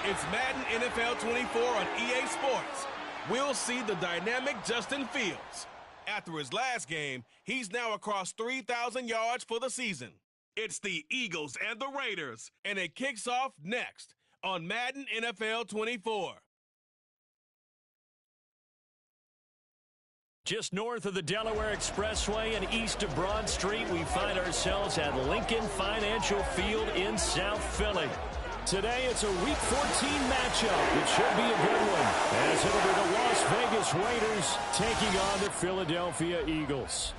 It's Madden NFL 24 on EA Sports. We'll see the dynamic Justin Fields. After his last game, he's now across 3,000 yards for the season. It's the Eagles and the Raiders, and it kicks off next on Madden NFL 24. Just north of the Delaware Expressway and east of Broad Street, we find ourselves at Lincoln Financial Field in South Philly. Today, it's a Week 14 matchup. It should be a good one, as it'll be the Las Vegas Raiders taking on the Philadelphia Eagles.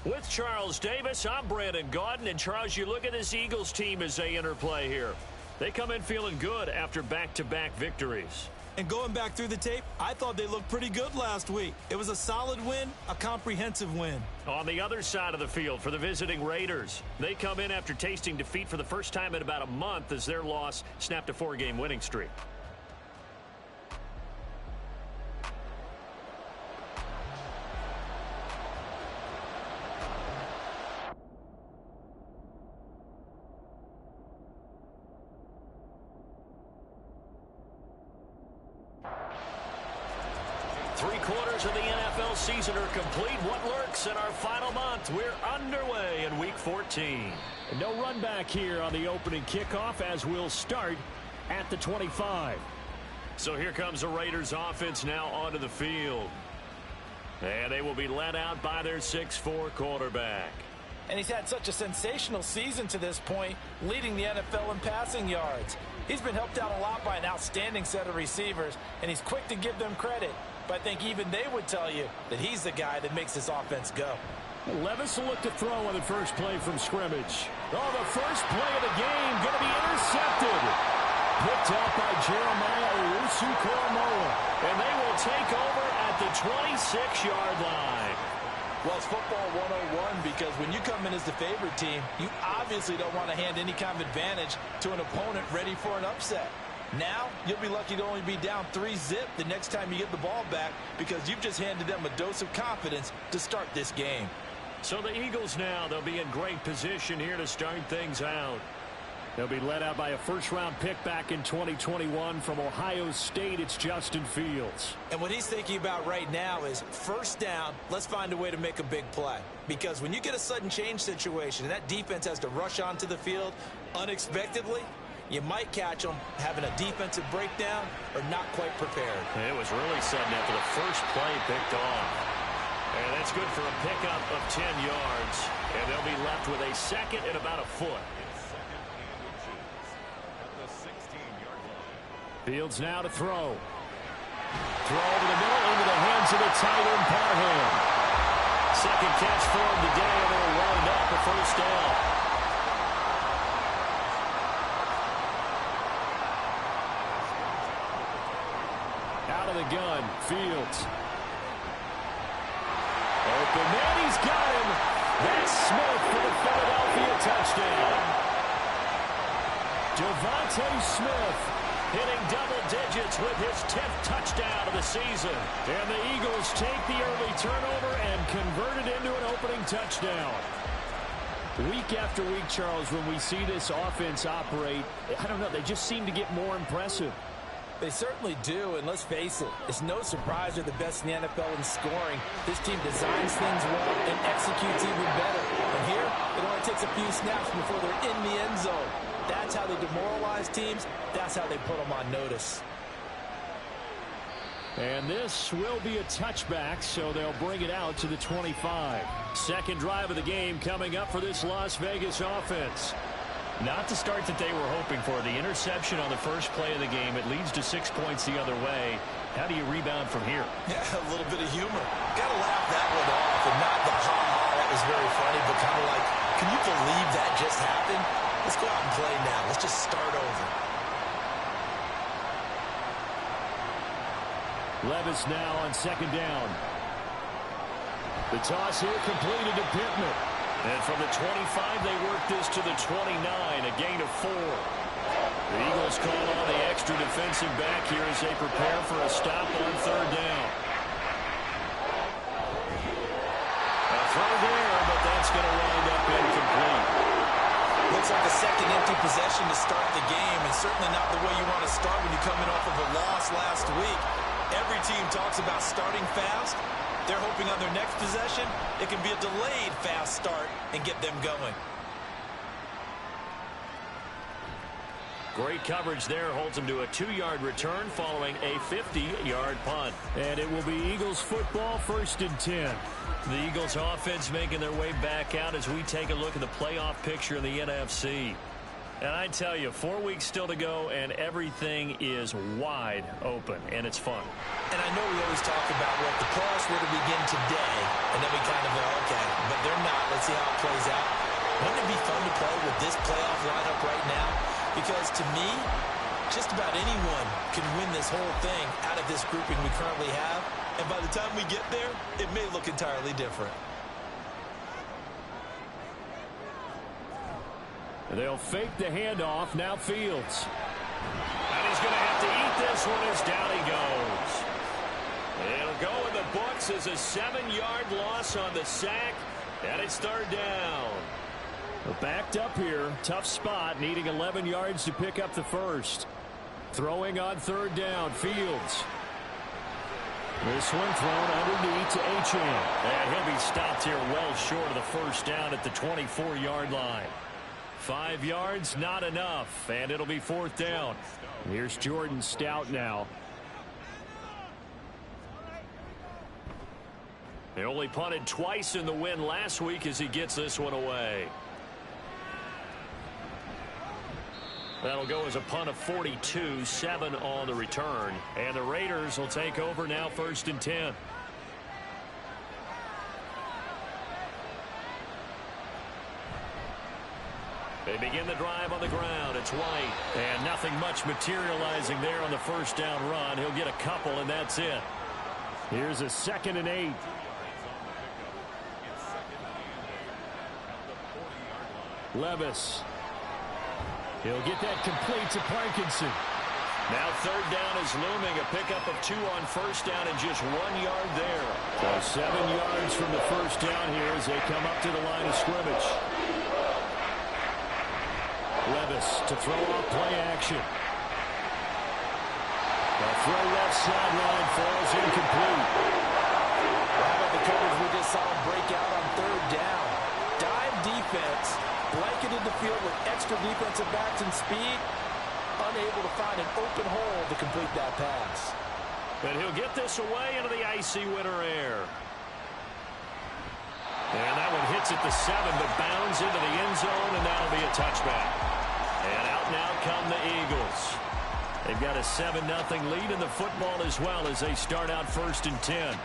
With Charles Davis, I'm Brandon Gaudin. And Charles, you look at this Eagles team as they interplay here. They come in feeling good after back-to-back victories. And going back through the tape, I thought they looked pretty good last week. It was a solid win, a comprehensive win. On the other side of the field for the visiting Raiders, they come in after tasting defeat for the first time in about a month as their loss snapped a 4-game winning streak. Three-quarters of the NFL season are complete. What lurks in our final month? We're underway in Week 14. And no run back here on the opening kickoff as we'll start at the 25. So here comes the Raiders offense now onto the field. And they will be led out by their 6'4" quarterback. And he's had such a sensational season to this point, leading the NFL in passing yards. He's been helped out a lot by an outstanding set of receivers, and he's quick to give them credit. But I think even they would tell you that he's the guy that makes this offense go. Levis will look to throw on the first play from scrimmage. Oh, the first play of the game going to be intercepted. Picked up by Jeremiah Owusu-Koramoah. And they will take over at the 26-yard line. Well, it's football 101 because when you come in as the favorite team, you obviously don't want to hand any kind of advantage to an opponent ready for an upset. Now, you'll be lucky to only be down 3-zip the next time you get the ball back because you've just handed them a dose of confidence to start this game. So the Eagles now, they'll be in great position here to start things out. They'll be led out by a first-round pick back in 2021 from Ohio State. It's Justin Fields. And what he's thinking about right now is first down, let's find a way to make a big play. Because when you get a sudden change situation and that defense has to rush onto the field unexpectedly, you might catch them having a defensive breakdown or not quite prepared. It was really sudden after the first play picked off. And that's good for a pickup of 10 yards. And they'll be left with a second and about a foot. Fields now to throw. Throw over the middle into the hands of the tight end Parham. Second catch for him today, and they'll wind up a first down. Out of the gun, Fields. Open man, he's got him. That's Smith for the Philadelphia touchdown. Devontae Smith hitting double digits with his 10th touchdown of the season. And the Eagles take the early turnover and convert it into an opening touchdown. Week after week, Charles, when we see this offense operate, I don't know, they just seem to get more impressive. They certainly do, and let's face it, it's no surprise they're the best in the NFL in scoring. This team designs things well and executes even better. And here, it only takes a few snaps before they're in the end zone. That's how they demoralize teams. That's how they put them on notice. And this will be a touchback, so they'll bring it out to the 25. Second drive of the game coming up for this Las Vegas offense. Not the start that they were hoping for. The interception on the first play of the game, it leads to 6 points the other way. How do you rebound from here? Yeah, a little bit of humor. Got to laugh that one off and not the ha-ha. That was very funny, but kind of like, can you believe that just happened? Let's go out and play now. Let's just start over. Levis now on second down. The toss here completed to Pittman. And from the 25, they work this to the 29, a gain of 4. The Eagles call on the extra defensive back here as they prepare for a stop on third down. A throw there, but that's going to wind up incomplete. Looks like a second empty possession to start the game, and certainly not the way you want to start when you're coming off of a loss last week. Every team talks about starting fast. They're hoping on their next possession, it can be a delayed fast start and get them going. Great coverage there, holds him to a 2-yard return following a 50-yard punt. And it will be Eagles football, 1st and 10. The Eagles offense making their way back out as we take a look at the playoff picture in the NFC. And I tell you, 4 weeks still to go, and everything is wide open, and it's fun. And I know we always talk about, well, if the playoffs were to begin today, and then we kind of go, okay, but they're not. Let's see how it plays out. Wouldn't it be fun to play with this playoff lineup right now? Because to me, just about anyone can win this whole thing out of this grouping we currently have. And by the time we get there, it may look entirely different. They'll fake the handoff. Now Fields. And he's going to have to eat this one as down he goes. It'll go in the books as a 7-yard loss on the sack. And it's 3rd down. Backed up here. Tough spot. Needing 11 yards to pick up the first. Throwing on 3rd down. Fields. This one thrown underneath to Achane. And he'll be stopped here well short of the first down at the 24-yard line. 5 yards, not enough, and it'll be 4th down. Here's Jordan Stout now. They only punted twice in the win last week as he gets this one away. That'll go as a punt of 42, 7 on the return. And the Raiders will take over now, 1st and 10. They begin the drive on the ground. It's White. And nothing much materializing there on the first down run. He'll get a couple, and that's it. Here's a 2nd and 8. Levis. He'll get that complete to Parkinson. Now 3rd down is looming. A pickup of 2 on first down and just 1 yard there. So 7 yards from the first down here as they come up to the line of scrimmage. Levis to throw off play action. The throw left sideline falls incomplete. How about the coverage we just saw break out on 3rd down? Dive defense, blanketed the field with extra defensive backs and speed, unable to find an open hole to complete that pass. But he'll get this away into the icy winter air. And that one hits at the 7, but bounds into the end zone, and that'll be a touchback. And out now come the Eagles. They've got a 7-0 lead in the football as well as they start out 1st and 10.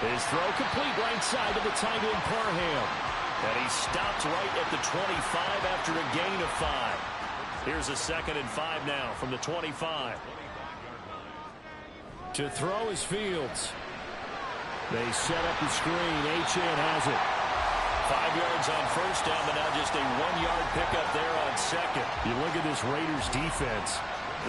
His throw complete right side to the tight end Parham. And he stopped right at the 25 after a gain of 5. Here's a 2nd and 5 now from the 25. To throw is Fields. They set up the screen. Achane has it. 5 yards on first down, but now just a 1-yard pickup there on 2nd. You look at this Raiders defense.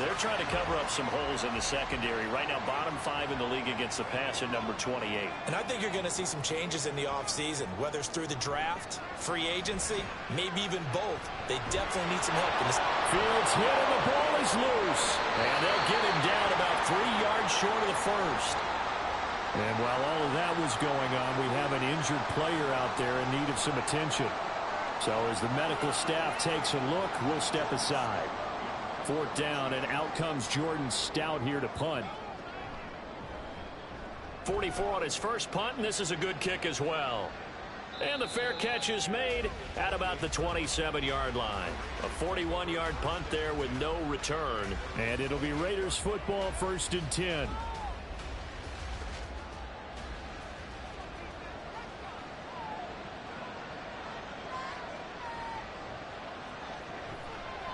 They're trying to cover up some holes in the secondary. Right now, bottom 5 in the league against the pass at number 28. And I think you're going to see some changes in the offseason, whether it's through the draft, free agency, maybe even both. They definitely need some help in this. Fields hit and the ball is loose. And they'll get him down about 3 yards short of the first. And while all of that was going on, we have an injured player out there in need of some attention. So as the medical staff takes a look, we'll step aside. 4th down, and out comes Jordan Stout here to punt. 44 on his first punt, and this is a good kick as well. And the fair catch is made at about the 27-yard line. A 41-yard punt there with no return. And it'll be Raiders football, 1st and 10.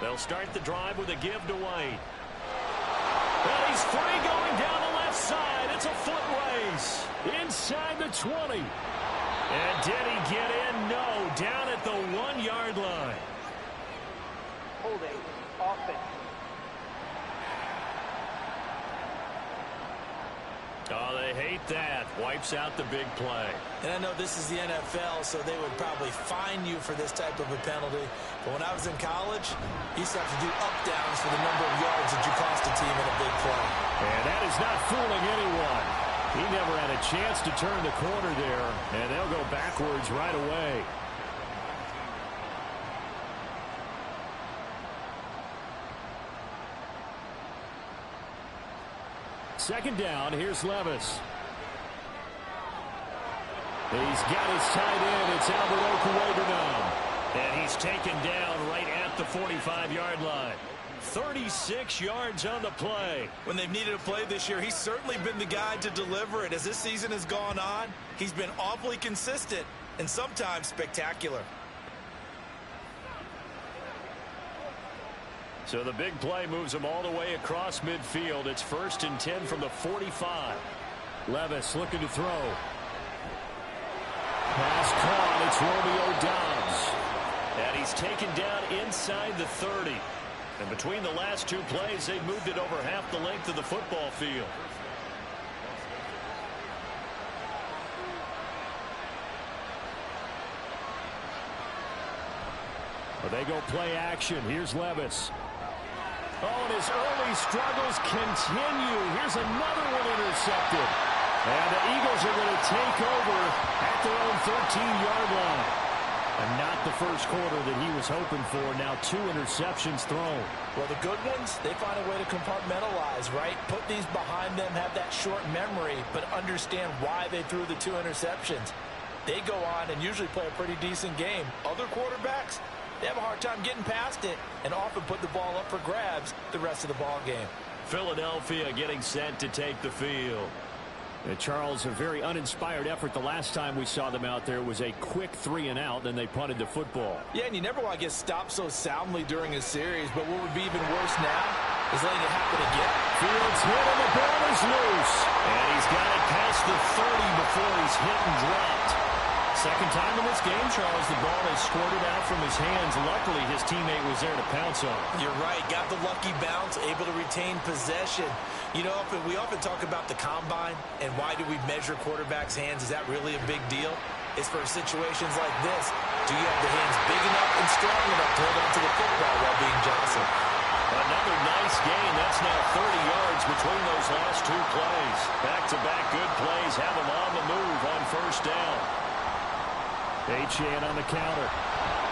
They'll start the drive with a give to White. And he's free going down the left side. It's a foot race. Inside the 20. And did he get in? No. Down at the 1-yard line. Holding offense. Oh, they hate that. Wipes out the big play. And I know this is the NFL, so they would probably fine you for this type of a penalty. But when I was in college, you used to have to do up-downs for the number of yards that you cost a team in a big play. And that is not fooling anyone. He never had a chance to turn the corner there, and they'll go backwards right away. Second down, here's Levis. He's got his tight end. It's Albert Okuwebe now. And he's taken down right at the 45-yard line. 36 yards on the play. When they've needed a play this year, he's certainly been the guy to deliver it. As this season has gone on, he's been awfully consistent and sometimes spectacular. So the big play moves them all the way across midfield. It's 1st and 10 from the 45. Levis looking to throw. Pass caught. It's Romeo Doubs. And he's taken down inside the 30. And between the last two plays, they've moved it over half the length of the football field. Well, they go play action. Here's Levis. Oh, and his early struggles continue. Here's another one intercepted. And the Eagles are going to take over at their own 13-yard line. And not the first quarter that he was hoping for. Now 2 interceptions thrown. Well, the good ones, they find a way to compartmentalize, right? Put these behind them, have that short memory, but understand why they threw the 2 interceptions. They go on and usually play a pretty decent game. Other quarterbacks, they have a hard time getting past it and often put the ball up for grabs the rest of the ball game. Philadelphia getting set to take the field. Charles, a very uninspired effort the last time we saw them out there was a quick 3-and-out, then they punted the football. Yeah, and you never want to get stopped so soundly during a series, but what would be even worse now is letting it happen again. Fields hit and the ball is loose. And he's got it past the 30 before he's hit and dropped. Second time in this game, Charles, the ball has squirted out from his hands. Luckily, his teammate was there to pounce on. You're right. Got the lucky bounce, able to retain possession. You know, we often talk about the combine and why do we measure quarterbacks' hands. Is that really a big deal? It's for situations like this. Do you have the hands big enough and strong enough to hold on to the football while being jostled? Another nice gain. That's now 30 yards between those last 2 plays. Back-to-back good plays have them on the move on first down. Achane on the counter.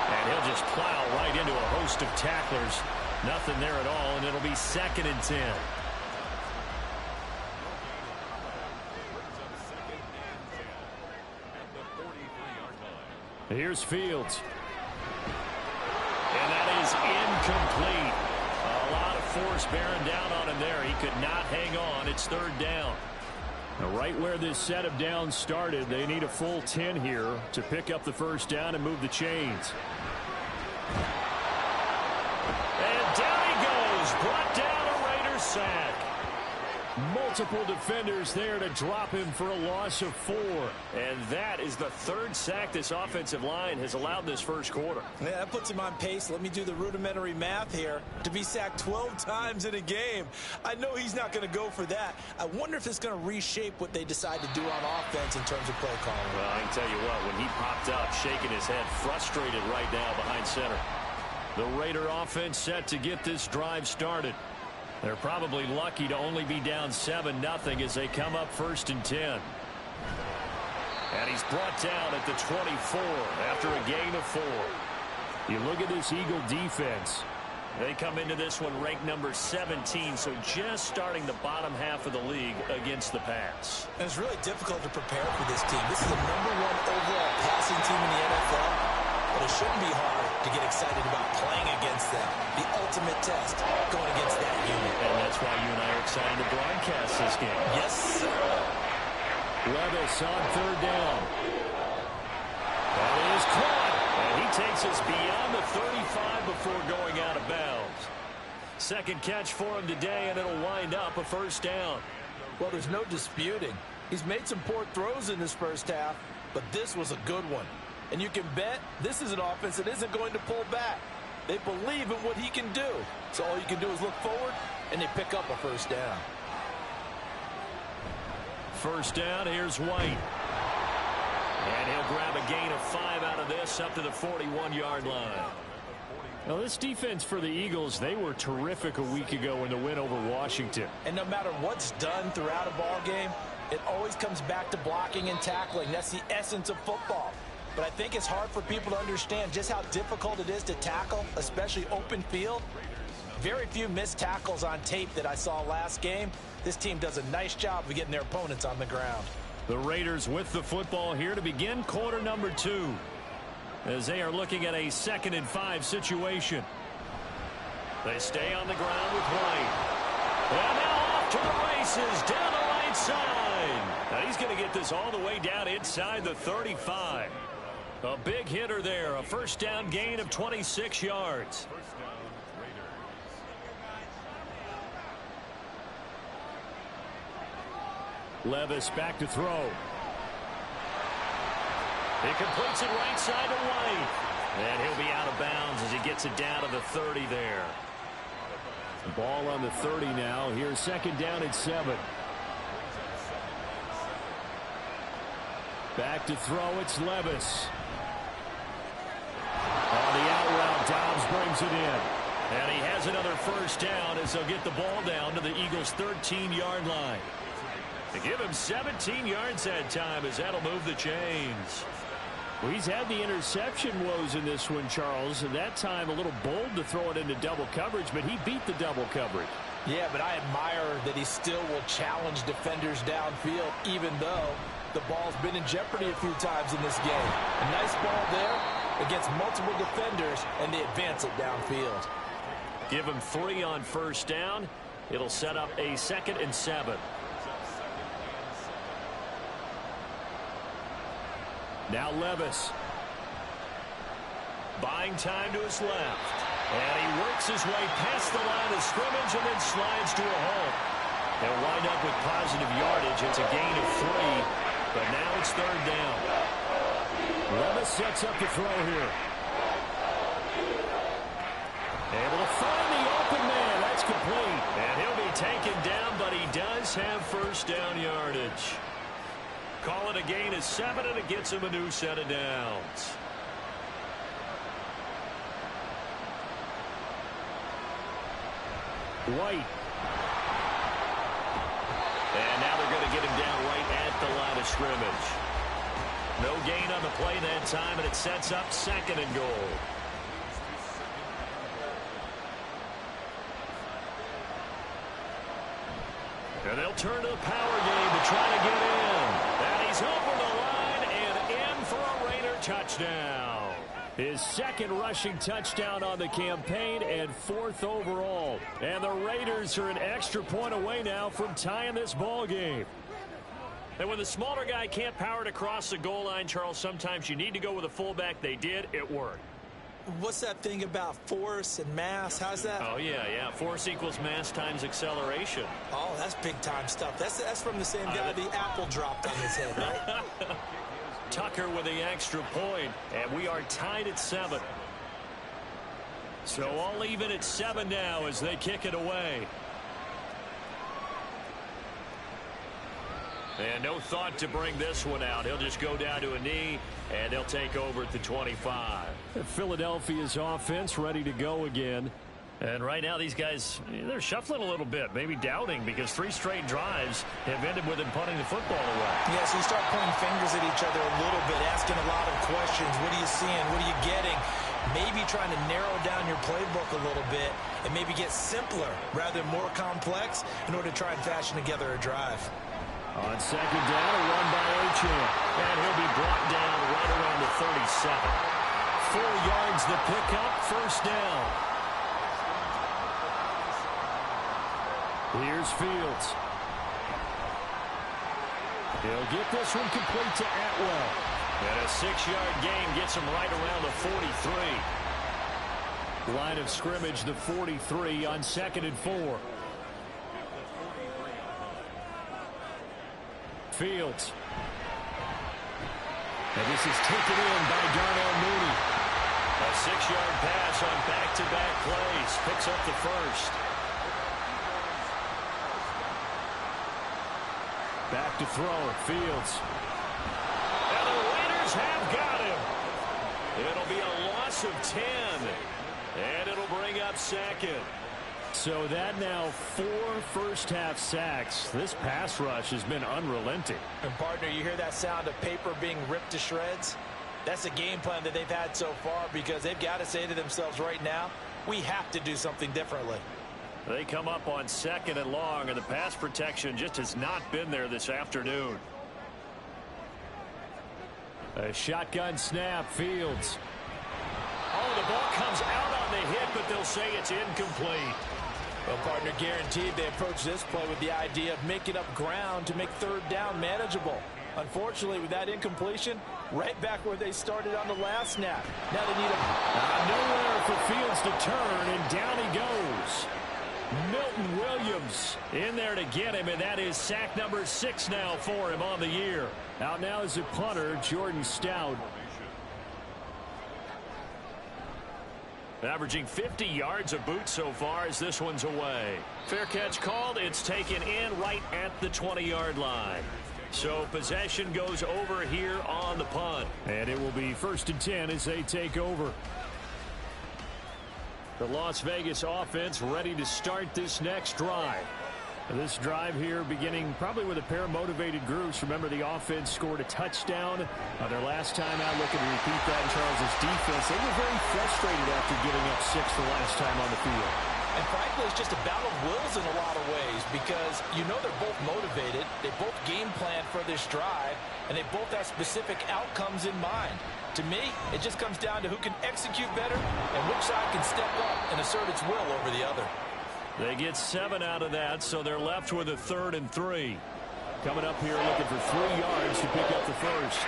And he'll just plow right into a host of tacklers. Nothing there at all, and it'll be 2nd and 10. Here's Fields. And that is incomplete. A lot of force bearing down on him there. He could not hang on. It's 3rd down. Now, right where this set of downs started, they need a full 10 here to pick up the first down and move the chains. And down he goes. Brought down a Raiders sack. Multiple defenders there to drop him for a loss of 4. And that is the 3rd sack this offensive line has allowed this first quarter. Yeah, that puts him on pace. Let me do the rudimentary math here. To be sacked 12 times in a game. I know he's not going to go for that. I wonder if it's going to reshape what they decide to do on offense in terms of play calling. Well, I can tell you what, when he popped up, shaking his head, frustrated right now behind center. The Raider offense set to get this drive started. They're probably lucky to only be down 7-0 as they come up 1st and 10. And he's brought down at the 24 after a gain of 4. You look at this Eagle defense. They come into this one ranked number 17, so just starting the bottom half of the league against the pass. And it's really difficult to prepare for this team. This is the #1 overall passing team in the NFL, but it shouldn't be hard to get excited about playing against them. The ultimate test going against that unit. And that's why you and I are excited to broadcast this game. Yes, sir. Levis on 3rd down. That is caught. And he takes us beyond the 35 before going out of bounds. 2nd catch for him today, and it'll wind up a 1st down. Well, there's no disputing. He's made some poor throws in this first half, but this was a good one. And you can bet this is an offense that isn't going to pull back. They believe in what he can do. So all you can do is look forward, and they pick up a 1st down. first down. Here's White. And he'll grab a gain of 5 out of this up to the 41-yard line. Now, this defense for the Eagles, they were terrific a week ago in the win over Washington. And no matter what's done throughout a ball game, it always comes back to blocking and tackling. That's the essence of football. But I think it's hard for people to understand just how difficult it is to tackle, especially open field. Very few missed tackles on tape that I saw last game. This team does a nice job of getting their opponents on the ground. The Raiders with the football here to begin quarter number 2. As they are looking at a 2nd and 5 situation. They stay on the ground with White. And now off to the races down the right side. Now he's going to get this all the way down inside the 35. A big hitter there. A first down gain of 26 yards. Levis back to throw. He completes it right side to White. And he'll be out of bounds as he gets it down to the 30 there. Ball on the 30 now. Here's 2nd down and 7. Back to throw. It's Levis. On the out route, Dobbs brings it in. And he has another first down as they'll get the ball down to the Eagles' 13-yard line. To give him 17 yards that time as that'll move the chains. Well, he's had the interception woes in this one, Charles. And that time a little bold to throw it into double coverage, but he beat the double coverage. Yeah, but I admire that he still will challenge defenders downfield, even though the ball's been in jeopardy a few times in this game. A nice ball there against multiple defenders, and they advance it downfield. Give him 3 on first down. It'll set up a 2nd and 7. Now Levis. Buying time to his left. And he works his way past the line of scrimmage and then slides to a halt. They'll wind up with positive yardage. It's a gain of 3. But now it's 3rd down. Levis sets up the throw here. Able to find the open man. That's complete. And he'll be taken down, but he does have first down yardage. Call it a gain of 7, and it gets him a new set of downs. White. And now they're going to get him down right at the line of scrimmage. No gain on the play that time, and it sets up 2nd and goal. And they'll turn to the power game to try to get in. And he's over the line and in for a Raider touchdown. His 2nd rushing touchdown on the campaign and 4th overall. And the Raiders are an extra point away now from tying this ball game. And when the smaller guy can't power it across the goal line, Charles, sometimes you need to go with a fullback. They did. It worked. What's that thing about force and mass? How's that? Oh, yeah. Force equals mass times acceleration. Oh, that's big-time stuff. That's from the same guy the apple dropped on his head, right? Tucker with the extra point, and we are tied at 7. So all even at 7 now as they kick it away. And no thought to bring this one out. He'll just go down to a knee, and they'll take over at the 25. Philadelphia's offense ready to go again. And right now these guys, they're shuffling a little bit, maybe doubting, because 3 straight drives have ended with them punting the football away. Yeah, so you start pointing fingers at each other a little bit, asking a lot of questions. What are you seeing? What are you getting? Maybe trying to narrow down your playbook a little bit and maybe get simpler rather than more complex in order to try and fashion together a drive. On 2nd down, a run by Achane. And he'll be brought down right around the 37. 4 yards the pickup, first down. Here's Fields. He'll get this one complete to Atwell. And a 6-yard gain gets him right around the 43. Line of scrimmage, the 43 on 2nd and 4. Fields. And this is taken in by Darnell Mooney. A 6-yard pass on back-to-back plays. Picks up the first. Back to throw. Fields. And the Raiders have got him. It'll be a loss of 10. And it'll bring up second. So that now 4 first-half sacks. This pass rush has been unrelenting. And, partner, you hear that sound of paper being ripped to shreds? That's a game plan that they've had so far because they've got to say to themselves right now, we have to do something differently. They come up on 2nd and long, and the pass protection just has not been there this afternoon. A shotgun snap. Fields. Oh, the ball comes out on the hit, but they'll say it's incomplete. Well, partner, guaranteed they approach this play with the idea of making up ground to make 3rd down manageable. Unfortunately, with that incompletion, right back where they started on the last snap. Now they need nowhere for Fields to turn, and down he goes. Milton Williams in there to get him, and that is sack number 6 now for him on the year. Out now is a punter, Jordan Stout. Averaging 50 yards a boot so far as this one's away. Fair catch called. It's taken in right at the 20-yard line. So possession goes over here on the punt. And it will be 1st and 10 as they take over. The Las Vegas offense ready to start this next drive. This drive here beginning probably with a pair of motivated groups. Remember, the offense scored a touchdown their last time out. Looking to repeat that in Charles' defense. They were very frustrated after giving up 6 the last time on the field. And frankly, it's just a battle of wills in a lot of ways because you know they're both motivated. They both game plan for this drive, and they both have specific outcomes in mind. To me, it just comes down to who can execute better and which side can step up and assert its will over the other. They get 7 out of that, so they're left with a 3rd and 3. Coming up here looking for 3 yards to pick up the first.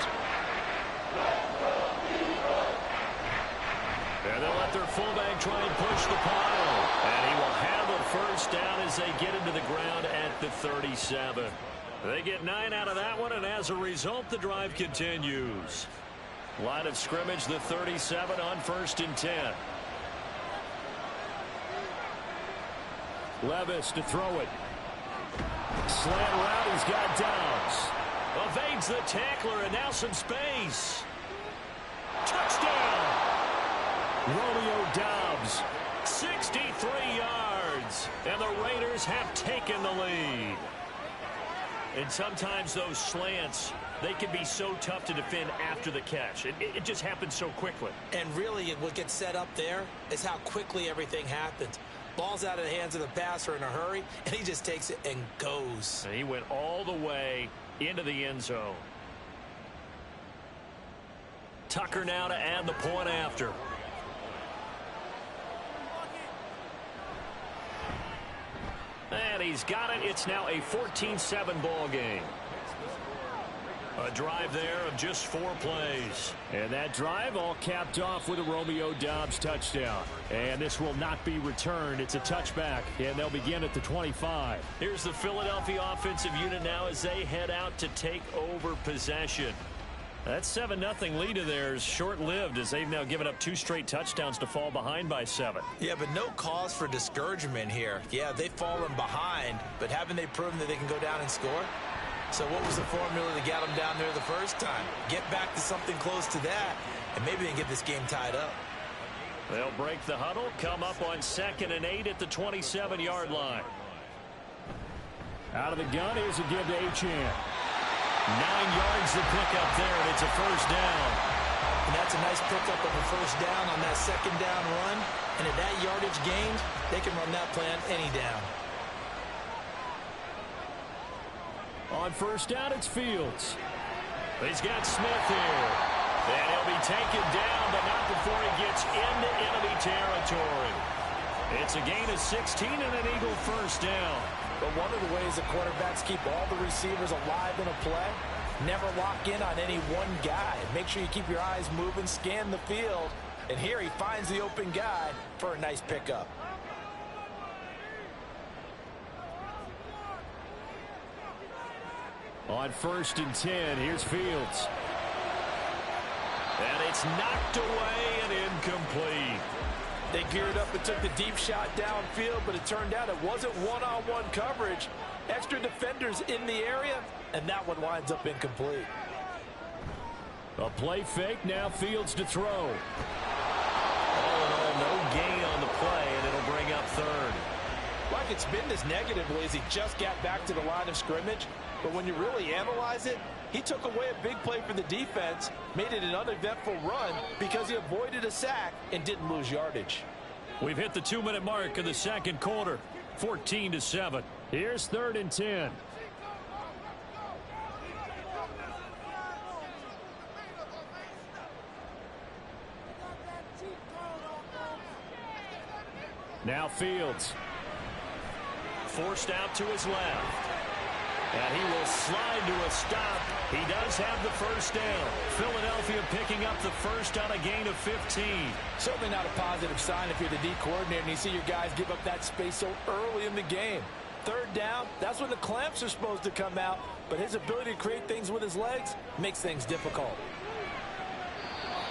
And they'll let their fullback try and push the pile. And he will have a first down as they get into the ground at the 37. They get 9 out of that one, and as a result, the drive continues. Line of scrimmage, the 37 on 1st and 10. Levis to throw it. Slant route, he's got Downs. Evades the tackler, and now some space. Touchdown! Romeo Doubs, 63 yards, and the Raiders have taken the lead. And sometimes those slants, they can be so tough to defend after the catch. It just happens so quickly. And really, what gets set up there is how quickly everything happens. Ball's out of the hands of the passer in a hurry, and he just takes it and goes. And he went all the way into the end zone. Tucker now to add the point after. And he's got it. It's now a 14-7 ball game. A drive there of just 4 plays. And that drive all capped off with a Romeo Doubs touchdown. And this will not be returned. It's a touchback, and they'll begin at the 25. Here's the Philadelphia offensive unit now as they head out to take over possession. That 7-0 lead of theirs short-lived as they've now given up 2 straight touchdowns to fall behind by 7. Yeah, but no cause for discouragement here. Yeah, they've fallen behind, but haven't they proven that they can go down and score? So what was the formula that got them down there the first time? Get back to something close to that, and maybe they can get this game tied up. They'll break the huddle, come up on 2nd and 8 at the 27-yard line. Out of the gun, here's a give to Achane. 9 yards to pick up there, and it's a first down. And that's a nice pickup of a first down on that 2nd down run. And at that yardage gained, they can run that play on any down. On first down, it's Fields. He's got Smith here. And he'll be taken down, but not before he gets into enemy territory. It's a gain of 16 and an Eagle first down. But one of the ways the quarterbacks keep all the receivers alive in a play, never lock in on any one guy. Make sure you keep your eyes moving, scan the field. And here he finds the open guy for a nice pickup. On 1st and 10, here's Fields. And it's knocked away and incomplete. They geared up and took the deep shot downfield, but it turned out it wasn't one-on-one coverage. Extra defenders in the area, and that one winds up incomplete. A play fake, now Fields to throw. All in all, no gain on the play, and it'll bring up third. Like it's been this negatively as he just got back to the line of scrimmage, but when you really analyze it, he took away a big play for the defense, made it an uneventful run because he avoided a sack and didn't lose yardage. We've hit the 2-minute mark in the second quarter, 14-7. Here's 3rd and 10. Now Fields. Forced out to his left. And he will slide to a stop. He does have the first down. Philadelphia picking up the first on a gain of 15. Certainly not a positive sign if you're the D coordinator and you see your guys give up that space so early in the game. 3rd down, that's when the clamps are supposed to come out, but his ability to create things with his legs makes things difficult.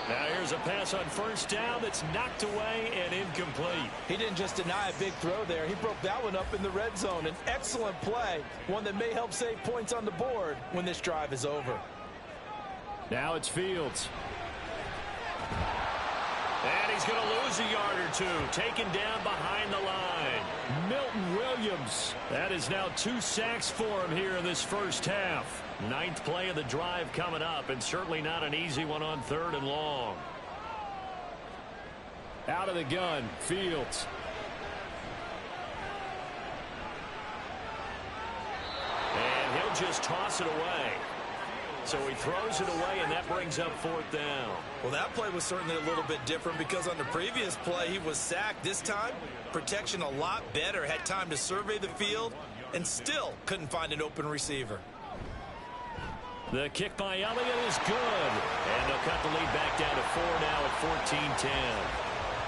Now here's a pass on first down that's knocked away and incomplete. He didn't just deny a big throw there. He broke that one up in the red zone. An excellent play, one that may help save points on the board when this drive is over. Now it's Fields. And he's going to lose a yard or two, taken down behind the line. Milton Williams. That is now 2 sacks for him here in this first half. 9th play of the drive coming up, and certainly not an easy one on 3rd and long. Out of the gun, Fields. And he'll just toss it away. So he throws it away, and that brings up 4th down. Well, that play was certainly a little bit different because on the previous play, he was sacked. This time, protection a lot better. Had time to survey the field and still couldn't find an open receiver. The kick by Elliott is good. And they'll cut the lead back down to 4 now at 14-10.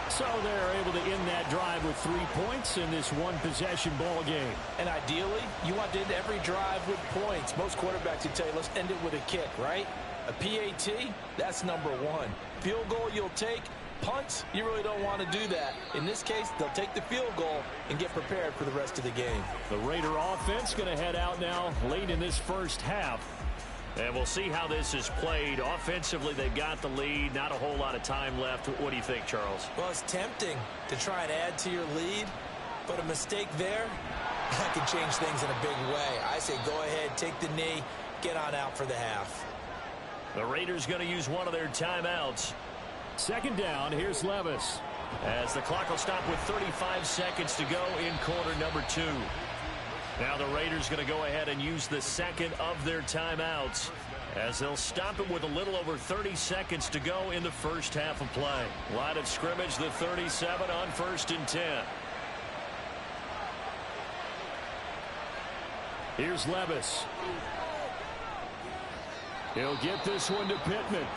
So they're able to end that drive with 3 points in this one-possession ball game. And ideally, you want to end every drive with points. Most quarterbacks would tell you, let's end it with a kick, right? A PAT, that's number 1. Field goal you'll take. Punts, you really don't want to do that. In this case, they'll take the field goal and get prepared for the rest of the game. The Raider offense going to head out now late in this first half. And we'll see how this is played. Offensively, they've got the lead. Not a whole lot of time left. What do you think, Charles? Well, it's tempting to try and add to your lead, but a mistake there, that can change things in a big way. I say go ahead, take the knee, get on out for the half. The Raiders going to use one of their timeouts. 2nd down, here's Levis. As the clock will stop with 35 seconds to go in quarter number 2. Now the Raiders going to go ahead and use the second of their timeouts as they'll stop it with a little over 30 seconds to go in the first half of play. Line of scrimmage, the 37 on 1st and 10. Here's Levis. He'll get this one to Pittman.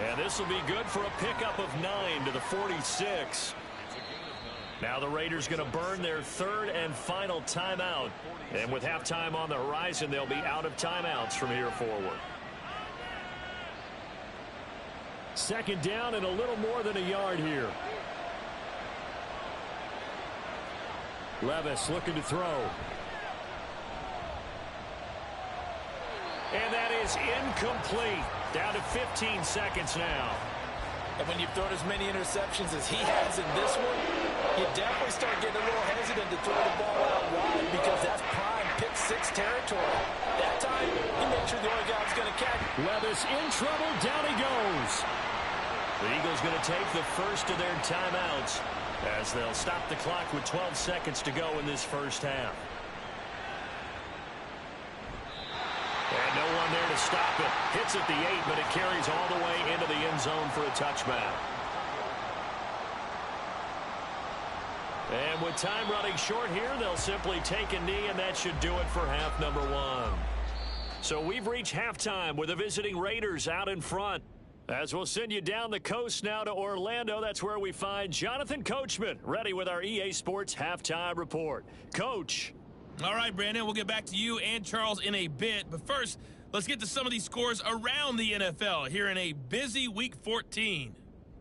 And this will be good for a pickup of 9 to the 46. Now the Raiders going to burn their 3rd and final timeout. And with halftime on the horizon, they'll be out of timeouts from here forward. 2nd down and a little more than a yard here. Levis looking to throw. And that is incomplete. Down to 15 seconds now. And when you've thrown as many interceptions as he has in this one, you definitely start getting a little hesitant to throw the ball out wide because that's prime pick 6 territory. That time, he made sure the only guy was going to catch. Levis in trouble. Down he goes. The Eagles going to take the first of their timeouts as they'll stop the clock with 12 seconds to go in this first half. And no one there to stop it. Hits at the 8, but it carries all the way into the end zone for a touchback. And with time running short here, they'll simply take a knee, and that should do it for half number 1. So we've reached halftime with the visiting Raiders out in front. As we'll send you down the coast now to Orlando, that's where we find Jonathan Coachman, ready with our EA Sports Halftime Report. Coach. All right, Brandon, we'll get back to you and Charles in a bit. But first, let's get to some of these scores around the NFL here in a busy Week 14.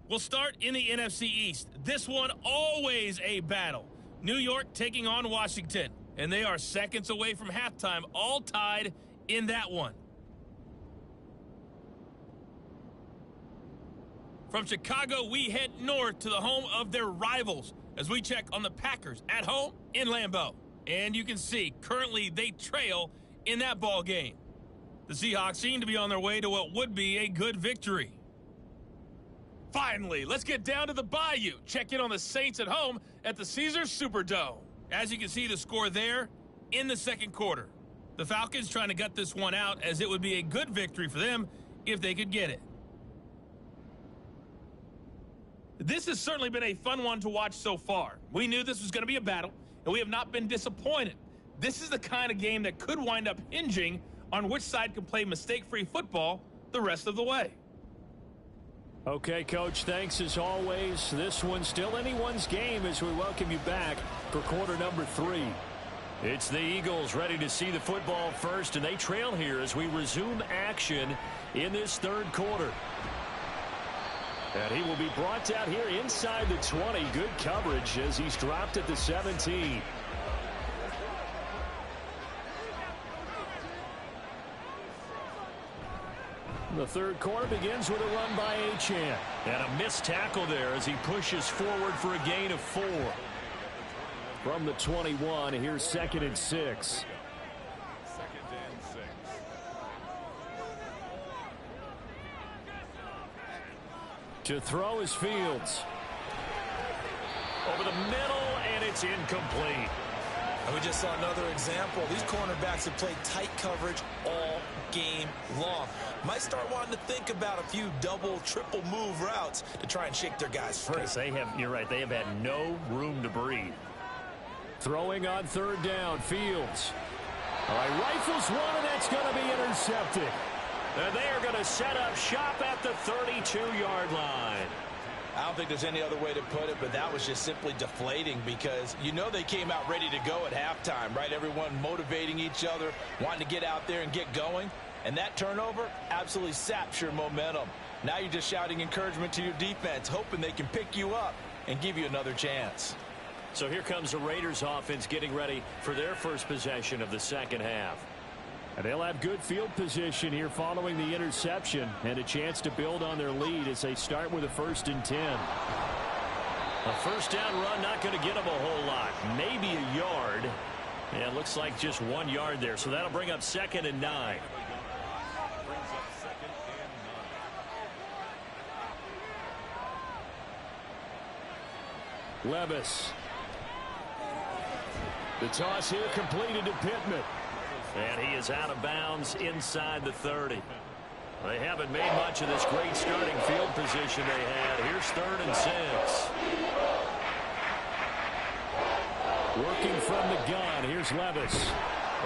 We'll start in the NFC East. This one always a battle. New York taking on Washington, and they are seconds away from halftime, all tied in that one. From Chicago, we head north to the home of their rivals as we check on the Packers at home in Lambeau. And you can see, currently they trail in that ball game. The Seahawks seem to be on their way to what would be a good victory. Finally, let's get down to the Bayou. Check in on the Saints at home at the Caesars Superdome. As you can see, the score there in the second quarter. The Falcons trying to gut this one out, as it would be a good victory for them if they could get it. This has certainly been a fun one to watch so far. We knew this was going to be a battle, and we have not been disappointed. This is the kind of game that could wind up hinging on which side can play mistake-free football the rest of the way. Okay, Coach, thanks as always. This one's still anyone's game as we welcome you back for quarter number 3. It's the Eagles ready to see the football first, and they trail here as we resume action in this third quarter. And he will be brought down here inside the 20. Good coverage as he's dropped at the 17. The third quarter begins with a run by Achane. And a missed tackle there as he pushes forward for a gain of 4. From the 21, here's 2nd and 6. To throw is Fields. Over the middle, and it's incomplete. And we just saw another example. These cornerbacks have played tight coverage all game long. Might start wanting to think about a few double, triple move routes to try and shake their guys free. You're right, they have had no room to breathe. Throwing on third down, Fields. All right, rifles one, and that's going to be intercepted. And they are going to set up shop at the 32-yard line. I don't think there's any other way to put it, but that was just simply deflating because you know they came out ready to go at halftime, right? Everyone motivating each other, wanting to get out there and get going. And that turnover absolutely saps your momentum. Now you're just shouting encouragement to your defense, hoping they can pick you up and give you another chance. So here comes the Raiders offense getting ready for their first possession of the second half. And they'll have good field position here following the interception and a chance to build on their lead as they start with a 1st and 10. A first down run not going to get them a whole lot. Maybe a yard. And it looks like just 1 yard there. So that'll bring up 2nd and 9. Levis. The toss here completed to Pittman. And he is out of bounds inside the 30. They haven't made much of this great starting field position they had. Here's 3rd and 6. Working from the gun. Here's Levis.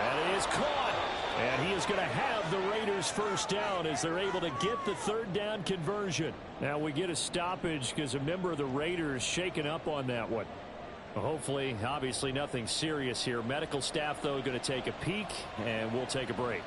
And it is caught. And he is going to have the Raiders first down as they're able to get the 3rd down conversion. Now we get a stoppage because a member of the Raiders shaken up on that one. Hopefully, obviously nothing serious here. Medical staff, though, going to take a peek, and we'll take a break.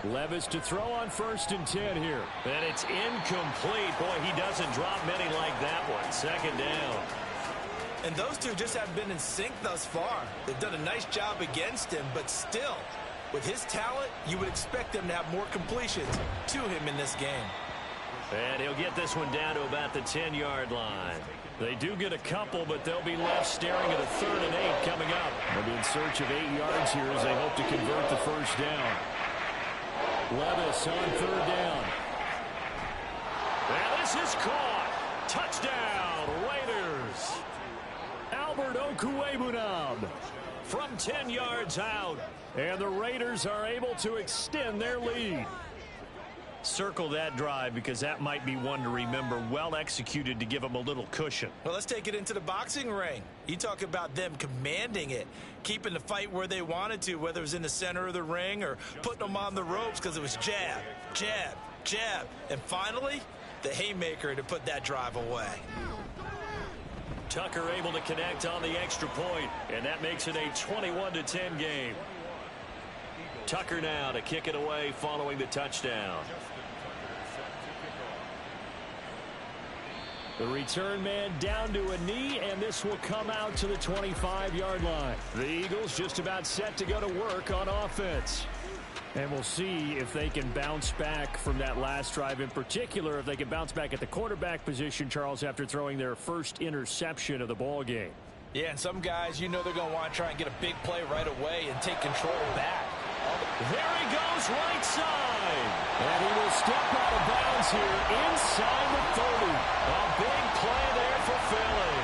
Levis to throw on 1st and 10 here. And it's incomplete. Boy, he doesn't drop many like that one. 2nd down. And those two just haven't been in sync thus far. They've done a nice job against him, but still, with his talent, you would expect them to have more completions to him in this game. And he'll get this one down to about the 10-yard line. They do get a couple, but they'll be left staring at a 3rd and 8 coming up. They'll be in search of 8 yards here as they hope to convert the first down. Levis on 3rd down. And this is caught. Touchdown, Raiders. Albert Okwuegbunam from 10 yards out. And the Raiders are able to extend their lead. Circle that drive because that might be one to remember. Well executed to give them a little cushion. Well, let's take it into the boxing ring. You talk about them commanding it, keeping the fight where they wanted to, whether it was in the center of the ring or putting them on the ropes because it was jab, jab, jab. And finally, the haymaker to put that drive away. Tucker able to connect on the extra point, and that makes it a 21-10 game. Tucker now to kick it away following the touchdown. The return man down to a knee, and this will come out to the 25-yard line. The Eagles just about set to go to work on offense. And we'll see if they can bounce back from that last drive, in particular, if they can bounce back at the quarterback position, Charles, after throwing their first interception of the ball game. Yeah, and some guys, you know they're going to want to try and get a big play right away and take control back. There he goes, right side. And he will step out of bounds here inside the 30. A big play there for Philly.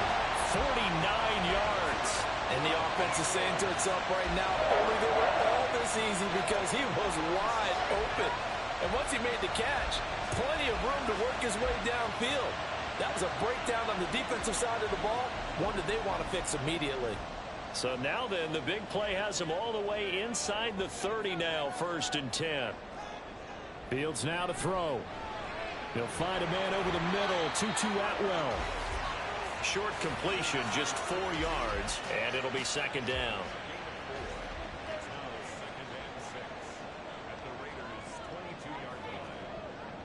49 yards. And the offense is saying to itself right now, only they were all this easy because he was wide open. And once he made the catch, plenty of room to work his way downfield. That was a breakdown on the defensive side of the ball, one that they want to fix immediately. So now then, the big play has him all the way inside the 30 now, 1st and 10. Fields now to throw. He'll find a man over the middle, Tutu Atwell. Short completion, just 4 yards, and it'll be 2nd down.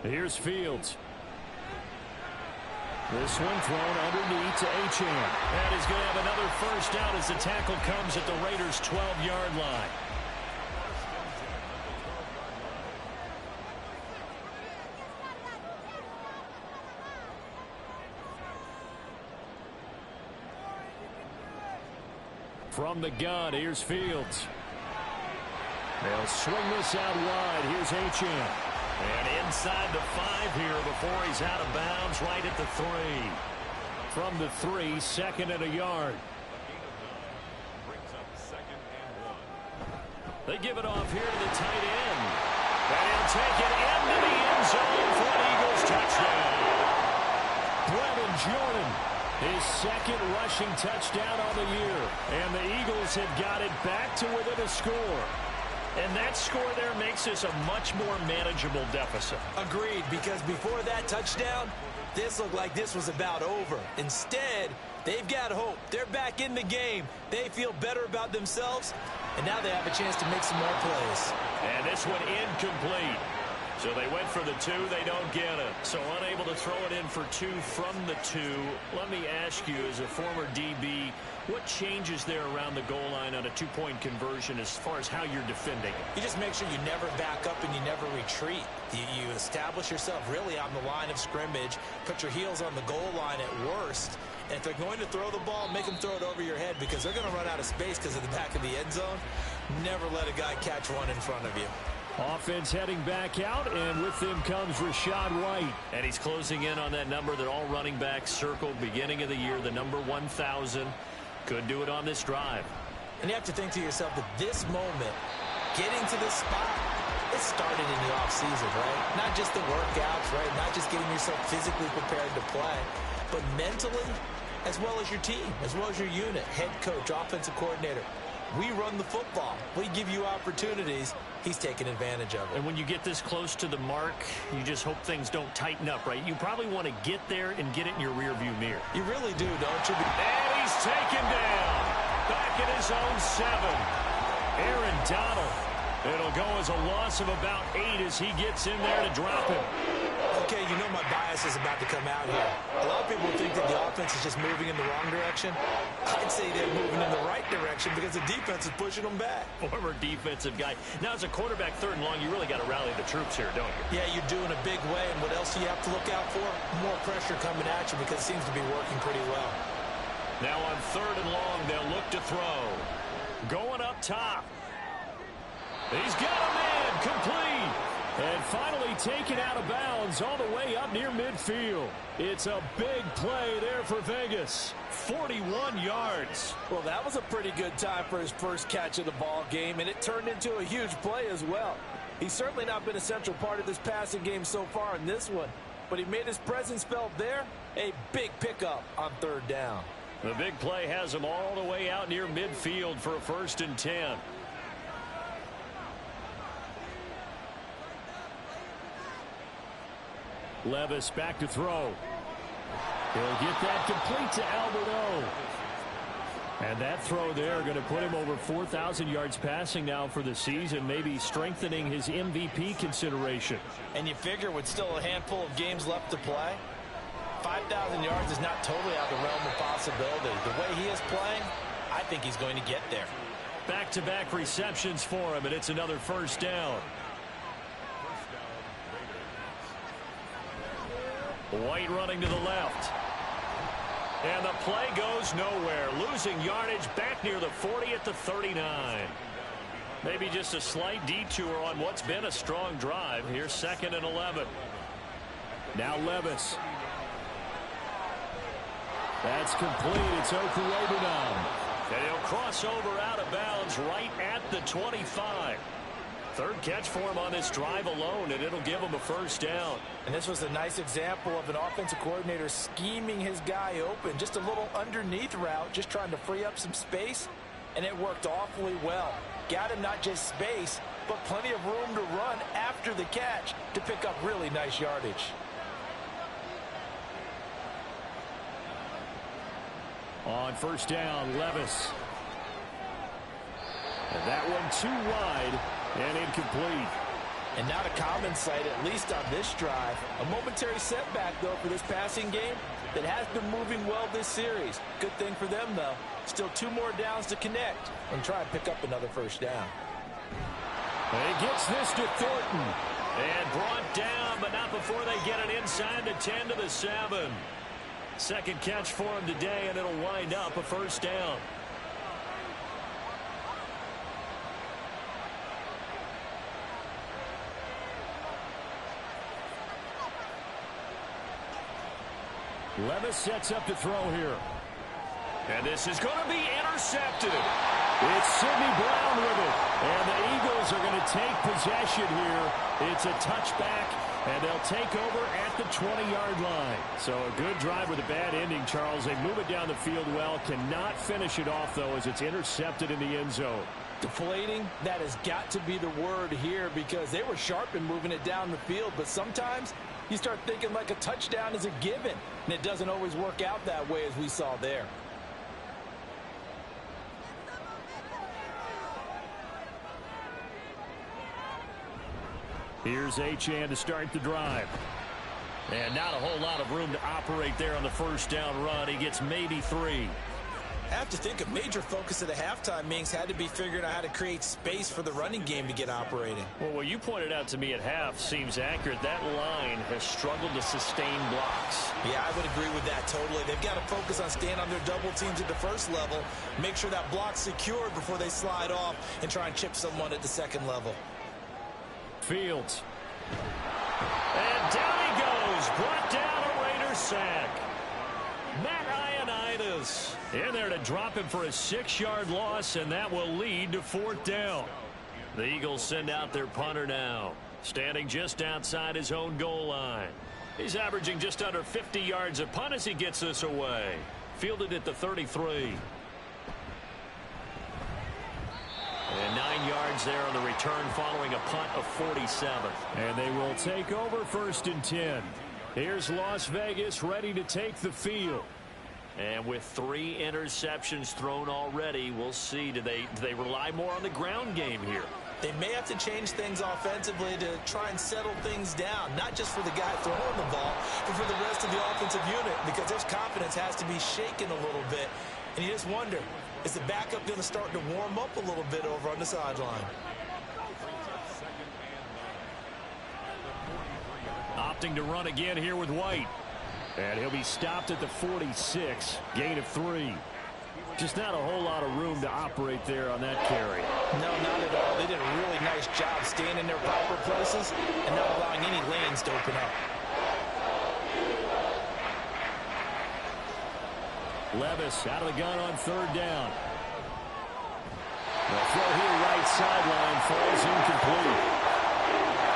Here's Fields. This one thrown underneath to Achane. And he's going to have another 1st down as the tackle comes at the Raiders' 12-yard line. From the gun, here's Fields. They'll swing this out wide. Here's Achane. And inside the 5 here before he's out of bounds, right at the 3. From the 3, 2nd and a yard. They give it off here to the tight end. And he'll take it into the end zone for an Eagles touchdown. Brevin Jordan, his 2nd rushing touchdown on the year. And the Eagles have got it back to within a score. And that score there makes this a much more manageable deficit. Agreed, because before that touchdown, this looked like this was about over. Instead, they've got hope. They're back in the game. They feel better about themselves, and now they have a chance to make some more plays. And this one incomplete. So they went for the 2, they don't get it. So unable to throw it in for 2 from the 2. Let me ask you, as a former DB, what changes there around the goal line on a 2-point conversion as far as how you're defending it? You just make sure you never back up and you never retreat. You establish yourself really on the line of scrimmage, put your heels on the goal line at worst. And if they're going to throw the ball, make them throw it over your head because they're going to run out of space because of the back of the end zone. Never let a guy catch one in front of you. Offense heading back out, and with them comes Rashad White. And he's closing in on that number that all running backs circled beginning of the year, the number 1,000. Could do it on this drive. And you have to think to yourself that this moment, getting to this spot, it started in the offseason, right? Not just the workouts, right? Not just getting yourself physically prepared to play, but mentally, as well as your team, as well as your unit, head coach, offensive coordinator. We run the football. We give you opportunities. He's taking advantage of it. And when you get this close to the mark, you just hope things don't tighten up, right? You probably want to get there and get it in your rearview mirror. You really do, don't you? And he's taken down. Back at his own 7. Aaron Donald. It'll go as a loss of about 8 as he gets in there to drop him. Okay, you know my bias is about to come out here. A lot of people think that the offense is just moving in the wrong direction. I'd say they're moving in the right direction because the defense is pushing them back. Former defensive guy. Now, as a quarterback, 3rd and long, you really got to rally the troops here, don't you? Yeah, you're doing a big way, and what else do you have to look out for? More pressure coming at you because it seems to be working pretty well. Now on 3rd and long, they'll look to throw. Going up top. He's got a man, complete. And finally taken out of bounds all the way up near midfield. It's a big play there for Vegas. 41 yards. Well, that was a pretty good time for his first catch of the ball game, and it turned into a huge play as well. He's certainly not been a central part of this passing game so far in this one, but he made his presence felt there. A big pickup on 3rd down. The big play has him all the way out near midfield for a 1st and 10. Levis back to throw. He'll get that complete to Alberto. And that throw there going to put him over 4,000 yards passing now for the season, maybe strengthening his MVP consideration. And you figure with still a handful of games left to play, 5,000 yards is not totally out of the realm of possibility. The way he is playing, I think he's going to get there. Back-to-back receptions for him, and it's another first down. White running to the left. And the play goes nowhere. Losing yardage back near the 40 at the 39. Maybe just a slight detour on what's been a strong drive. Here's 2nd and 11. Now Levis. That's complete. It's Okurebunom. And he'll cross over out of bounds right at the 25. Third catch for him on this drive alone, and it'll give him a first down. And this was a nice example of an offensive coordinator scheming his guy open. Just a little underneath route, just trying to free up some space, and it worked awfully well. Got him not just space, but plenty of room to run after the catch to pick up really nice yardage. On first down, Levis. And that one too wide and incomplete. And not a common sight, at least on this drive. A momentary setback, though, for this passing game that has been moving well this series. Good thing for them, though. Still 2 more downs to connect and try and pick up another first down. And he gets this to Thornton. And brought down, but not before they get it inside the 10 to the 7. Second catch for him today, and it'll wind up a first down. Levis sets up to throw here. And this is going to be intercepted. It's Sidney Brown with it. And the Eagles are going to take possession here. It's a touchback, and they'll take over at the 20-yard line. So a good drive with a bad ending, Charles. They move it down the field well. Cannot finish it off, though, as it's intercepted in the end zone. Deflating, that has got to be the word here, because they were sharp in moving it down the field, but sometimes you start thinking like a touchdown is a given, and it doesn't always work out that way, as we saw there. Here's Achane to start the drive. And not a whole lot of room to operate there on the first down run. He gets maybe 3. I have to think a major focus of the halftime meetings had to be figuring out how to create space for the running game to get operating. Well, what you pointed out to me at half seems accurate. That line has struggled to sustain blocks. Yeah, I would agree with that totally. They've got to focus on staying on their double teams at the first level, make sure that block's secured before they slide off and try and chip someone at the second level. Fields. And down he goes. Brought down a Raider sack. Matt Ioannidis in there to drop him for a 6-yard loss, and that will lead to 4th down. The Eagles send out their punter now, standing just outside his own goal line. He's averaging just under 50 yards a punt as he gets this away. Fielded at the 33. And 9 yards there on the return following a punt of 47. And they will take over 1st and 10. Here's Las Vegas ready to take the field. And with 3 interceptions thrown already, we'll see. Do they rely more on the ground game here? They may have to change things offensively to try and settle things down, not just for the guy throwing the ball, but for the rest of the offensive unit, because their confidence has to be shaken a little bit. And you just wonder, is the backup going to start to warm up a little bit over on the sideline? Opting to run again here with White. And he'll be stopped at the 46. Gain of 3. Just not a whole lot of room to operate there on that carry. No, not at all. They did a really nice job staying in their proper places and not allowing any lanes to open up. Levis out of the gun on 3rd down. The throw here right sideline falls incomplete.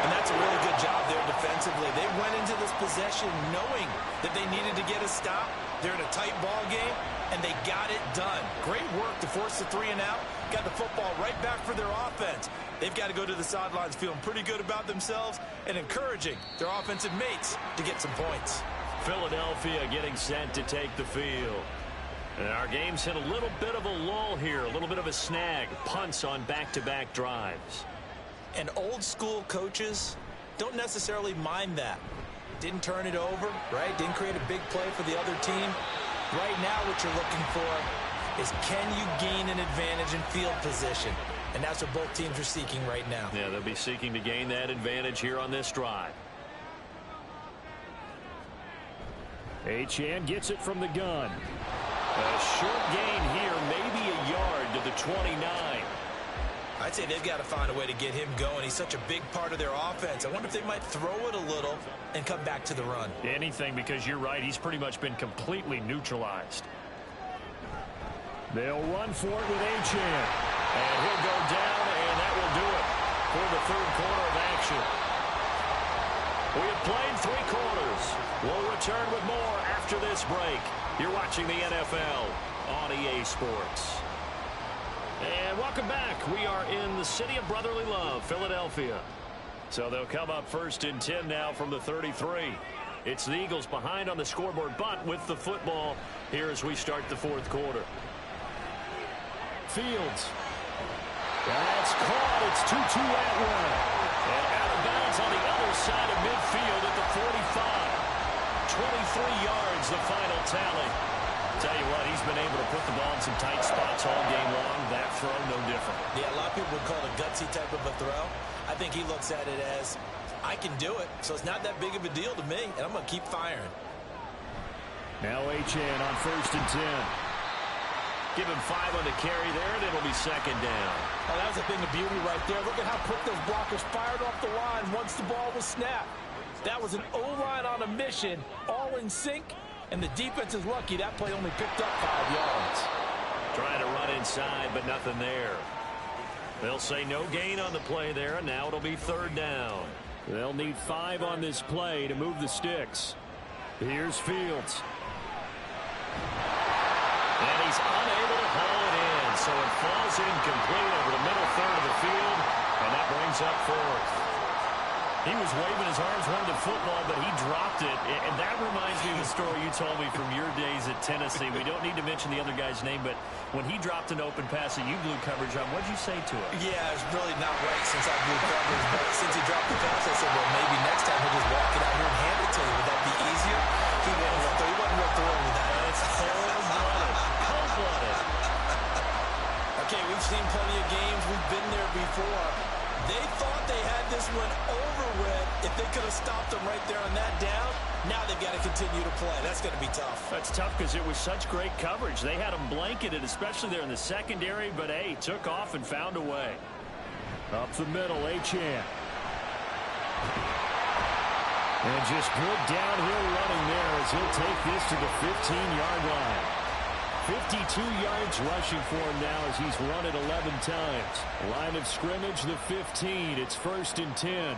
And that's a really good job there defensively. They went into this possession knowing that they needed to get a stop. They're in a tight ball game, and they got it done. Great work to force the 3 and out. Got the football right back for their offense. They've got to go to the sidelines feeling pretty good about themselves and encouraging their offensive mates to get some points. Philadelphia getting set to take the field. And our game's hit a little bit of a lull here, a little bit of a snag. Punts on back-to-back drives. And old-school coaches don't necessarily mind that. Didn't turn it over, right? Didn't create a big play for the other team. Right now what you're looking for is, can you gain an advantage in field position? And that's what both teams are seeking right now. Yeah, they'll be seeking to gain that advantage here on this drive. Achane gets it from the gun. A short gain here, maybe a yard to the 29. I'd say they've got to find a way to get him going. He's such a big part of their offense. I wonder if they might throw it a little and come back to the run. Anything, because you're right. He's pretty much been completely neutralized. They'll run for it with Achane. And he'll go down, and that will do it for the third quarter of action. We have played 3 quarters. We'll return with more after this break. You're watching the NFL on EA Sports. And welcome back. We are in the city of brotherly love, Philadelphia. So they'll come up first and 10 now from the 33. It's the Eagles behind on the scoreboard, but with the football here as we start the fourth quarter. Fields. That's caught. It's 2-2 Atwell. And out of bounds on the other side of midfield at the 45. 23 yards, the final tally. Tell you what, he's been able to put the ball in some tight spots all game long. That throw, no different. Yeah, a lot of people would call it a gutsy type of a throw. I think he looks at it as, I can do it, so it's not that big of a deal to me, and I'm going to keep firing. Now Achane on first and 10. Give him 5 on the carry there, and it'll be second down. Oh, that was a thing of beauty right there. Look at how quick those blockers fired off the line once the ball was snapped. That was an O-line on a mission, all in sync, and the defense is lucky that play only picked up 5 yards. Trying to run inside, but nothing there. They'll say no gain on the play there, and now it'll be third down. They'll need 5 on this play to move the sticks. Here's Fields. And he's unable to haul it in, so it falls incomplete over the middle third of the field, and that brings up fourth. He was waving his arms, wanted the football, but he dropped it. And that reminds me of the story you told me from your days at Tennessee. We don't need to mention the other guy's name, but when he dropped an open pass that you blew coverage on, what'd you say to him? Yeah, it's really not right since I blew coverage, but since he dropped the pass, I said, well, maybe next time he'll just walk it out here and hand it to you. Would that be easier? He wasn't real thrilled with that. It's cold-blooded. Cold-blooded. Okay, we've seen plenty of games. We've been there before. They thought they had this one over with. If they could have stopped them right there on that down, now they've got to continue to play. That's going to be tough. That's tough because it was such great coverage. They had them blanketed, especially there in the secondary, but, hey, took off and found a way. Up the middle, Achane. And just good downhill running there as he'll take this to the 15-yard line. 52 yards rushing for him now as he's run it 11 times. Line of scrimmage, the 15. It's first and 10.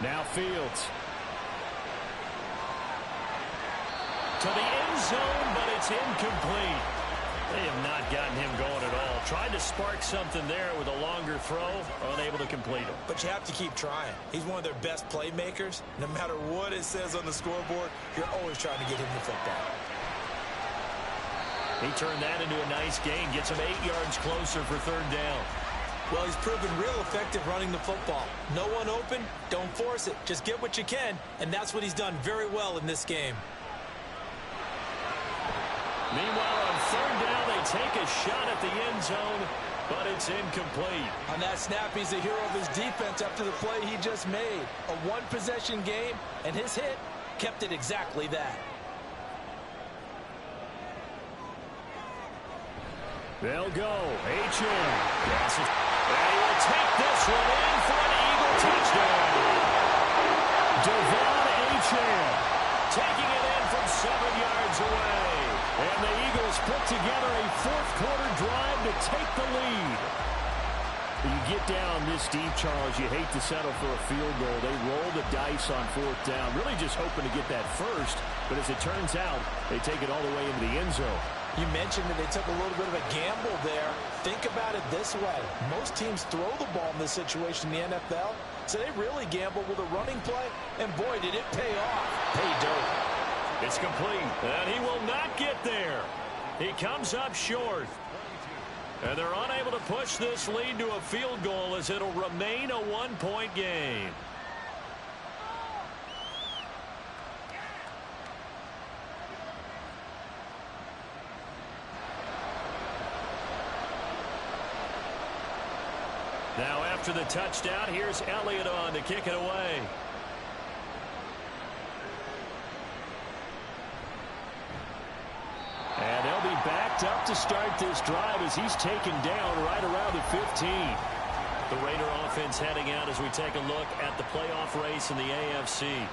Now Fields. To the end zone, but it's incomplete. They have not gotten him going at all. Tried to spark something there with a longer throw, unable to complete it. But you have to keep trying. He's one of their best playmakers. No matter what it says on the scoreboard, you're always trying to get him the football. He turned that into a nice gain, gets him 8 yards closer for third down. Well, he's proven real effective running the football. No one open, don't force it. Just get what you can, and that's what he's done very well in this game. Meanwhile, on third down, they take a shot at the end zone, but it's incomplete. On that snap, he's the hero of his defense after the play he just made. A one-possession game, and his hit kept it exactly that. They'll go. Achane. And he will take this one in for an Eagle touchdown. Devon Achane taking it in from 7 yards away. And the Eagles put together a fourth-quarter drive to take the lead. You get down this deep, Charles, you hate to settle for a field goal. They roll the dice on fourth down, really just hoping to get that first. But as it turns out, they take it all the way into the end zone. You mentioned that they took a little bit of a gamble there. Think about it this way. Most teams throw the ball in this situation in the NFL, so they really gamble with a running play, and boy, did it pay off. Pay dirt. It's complete, and he will not get there. He comes up short. And they're unable to push this lead to a field goal as it'll remain a one-point game. Now after the touchdown, here's Elliott on to kick it away. And they'll be backed up to start this drive as he's taken down right around the 15. The Raider offense heading out as we take a look at the playoff race in the AFC.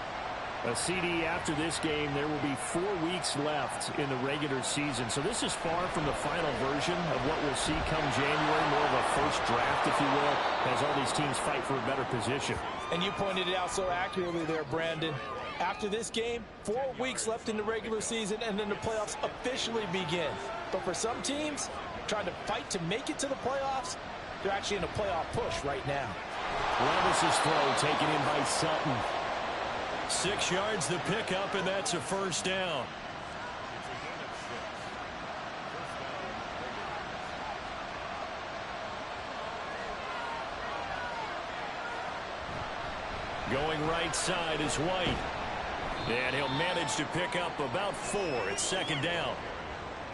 A CD after this game, there will be 4 weeks left in the regular season. So this is far from the final version of what we'll see come January, more of a first draft, if you will, as all these teams fight for a better position. And you pointed it out so accurately there, Brandon. After this game, 4 weeks left in the regular season, and then the playoffs officially begin. But for some teams, trying to fight to make it to the playoffs, they're actually in a playoff push right now. Levis's throw taken in by Sutton. 6 yards the pickup, and that's a first down. Going right side is White. And he'll manage to pick up about 4. It's second down.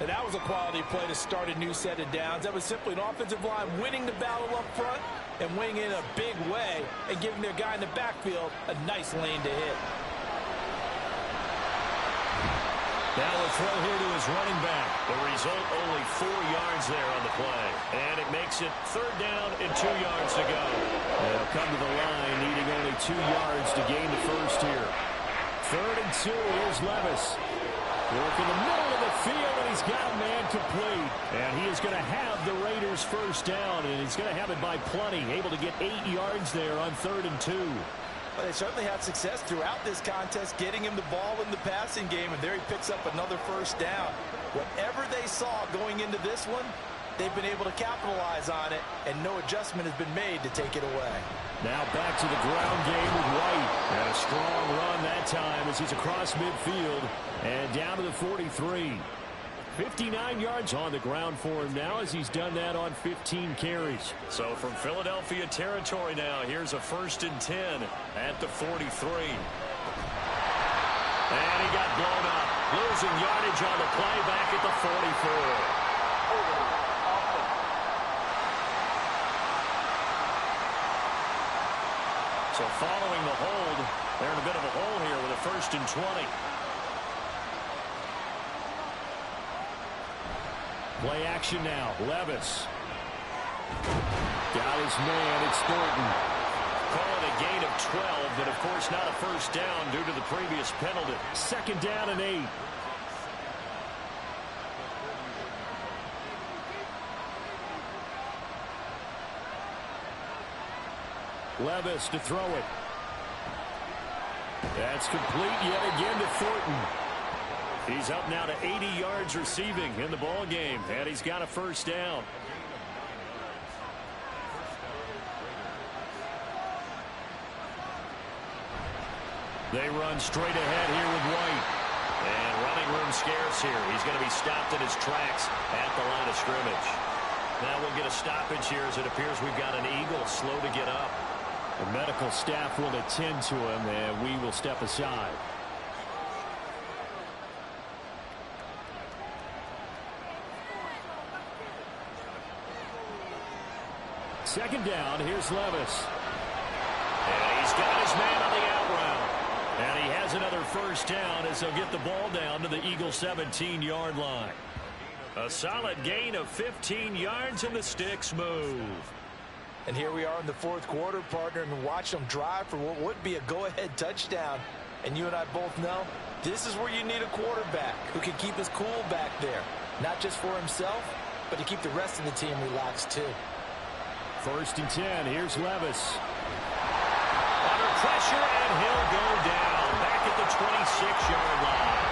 And that was a quality play to start a new set of downs. That was simply an offensive line winning the battle up front and winning in a big way and giving their guy in the backfield a nice lane to hit. Now a throw here to his running back. The result, only 4 yards there on the play. And it makes it third down and 2 yards to go. They'll come to the line, needing only 2 yards to gain the first here. 3rd and 2, here's Levis. Work in the middle of the field, and he's got a man complete. And he is going to have the Raiders first down, and he's going to have it by plenty. Able to get 8 yards there on 3rd and 2. Well, they certainly had success throughout this contest, getting him the ball in the passing game, and there he picks up another first down. Whatever they saw going into this one, they've been able to capitalize on it, and no adjustment has been made to take it away. Now back to the ground game with White. And a strong run that time as he's across midfield and down to the 43. 59 yards on the ground for him now as he's done that on 15 carries. So from Philadelphia territory now, here's a 1st and 10 at the 43. And he got blown up. Losing yardage on the play back at the 44. So following the hold, they're in a bit of a hole here with a 1st and 20. Play action now. Levis. Got his man. It's Thornton. Call it a gain of 12, but of course not a first down due to the previous penalty. 2nd down and 8. Levis to throw it. That's complete yet again to Thornton. He's up now to 80 yards receiving in the ball game, and he's got a first down. They run straight ahead here with White. And running room scarce here. He's going to be stopped in his tracks at the line of scrimmage. Now we'll get a stoppage here as it appears we've got an Eagle slow to get up. The medical staff will attend to him, and we will step aside. Second down, here's Levis. And he's got his man on the out route. And he has another first down as they'll get the ball down to the Eagle 17-yard line. A solid gain of 15 yards, and the sticks move. And here we are in the 4th quarter, partner, and watch them drive for what would be a go-ahead touchdown. And you and I both know this is where you need a quarterback who can keep his cool back there. Not just for himself, but to keep the rest of the team relaxed too. 1st and 10. Here's Levis. Under pressure, and he'll go down back at the 26-yard line.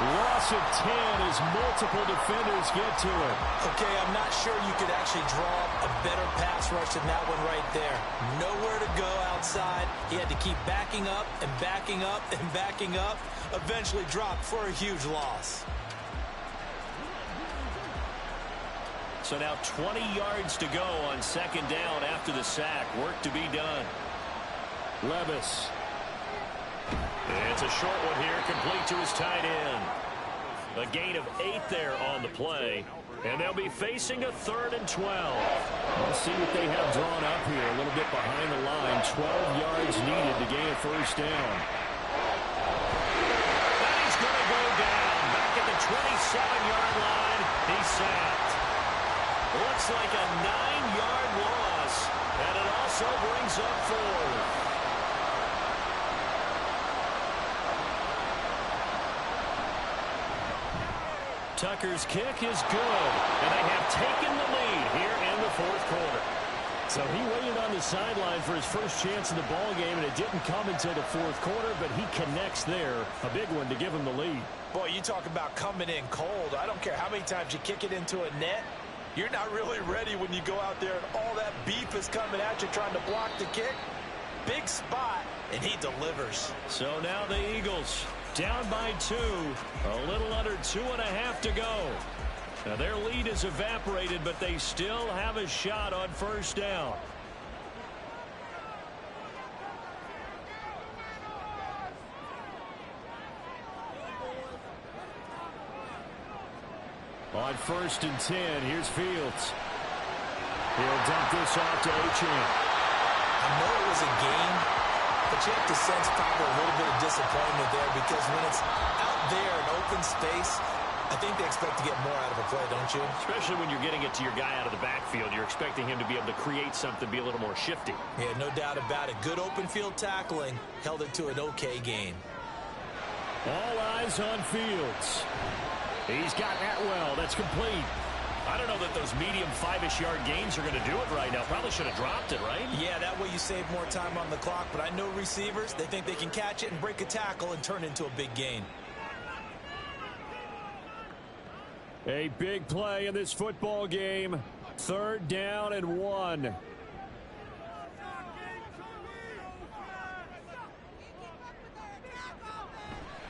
Loss of 10 as multiple defenders get to him. Okay, I'm not sure you could actually draw a better pass rush than that one right there. Nowhere to go outside. He had to keep backing up and backing up and backing up. Eventually dropped for a huge loss. So now 20 yards to go on second down after the sack. Work to be done. Levis. It's a short one here, complete to his tight end. A gain of 8 there on the play. And they'll be facing a 3rd and 12. Let's see what they have drawn up here. A little bit behind the line. 12 yards needed to gain a first down. And he's going to go down. Back at the 27-yard line. He's sacked. Looks like a 9-yard loss. And it also brings up 4. Tucker's kick is good, and they have taken the lead here in the 4th quarter. So he waited on the sideline for his first chance in the ball game, and it didn't come until the 4th quarter, but he connects there. A big one to give him the lead. Boy, you talk about coming in cold. I don't care how many times you kick it into a net. You're not really ready when you go out there and all that beef is coming at you trying to block the kick. Big spot, and he delivers. So now the Eagles down by 2, a little under 2.5 to go. Now their lead is evaporated, but they still have a shot on first down. On 1st and 10, here's Fields. He'll dump this off to Achane. I know it was a game, but you have to sense probably a little bit of disappointment there because when it's out there in open space, I think they expect to get more out of a play, don't you? Especially when you're getting it to your guy out of the backfield. You're expecting him to be able to create something, be a little more shifty. Yeah, no doubt about it. Good open field tackling held it to an okay gain. All eyes on Fields. He's got that well. That's complete. I don't know that those medium 5-ish yard gains are going to do it right now. Probably should have dropped it, right? Yeah, that way you save more time on the clock. But I know receivers, they think they can catch it and break a tackle and turn it into a big gain. A big play in this football game. 3rd down and 1.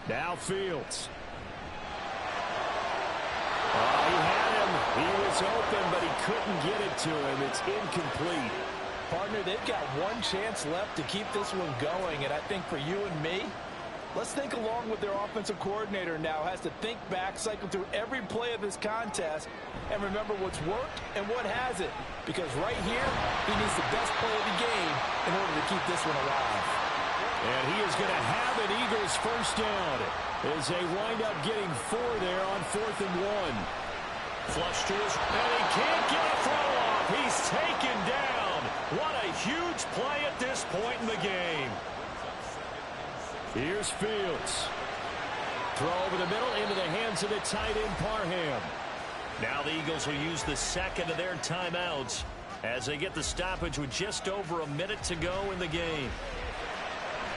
Now Fields. He had him. He was open, but he couldn't get it to him. It's incomplete. Partner, they've got one chance left to keep this one going, and I think for you and me, let's think along with their offensive coordinator now. Has to think back, cycle through every play of this contest, and remember what's worked and what hasn't. Because right here, he needs the best play of the game in order to keep this one alive. And he is going to have an Eagles first down as they wind up getting 4 there on 4th and 1. Flush to his, and he can't get a throw off. He's taken down. What a huge play at this point in the game. Here's Fields. Throw over the middle into the hands of the tight end Parham. Now the Eagles will use the second of their timeouts as they get the stoppage with just over a minute to go in the game.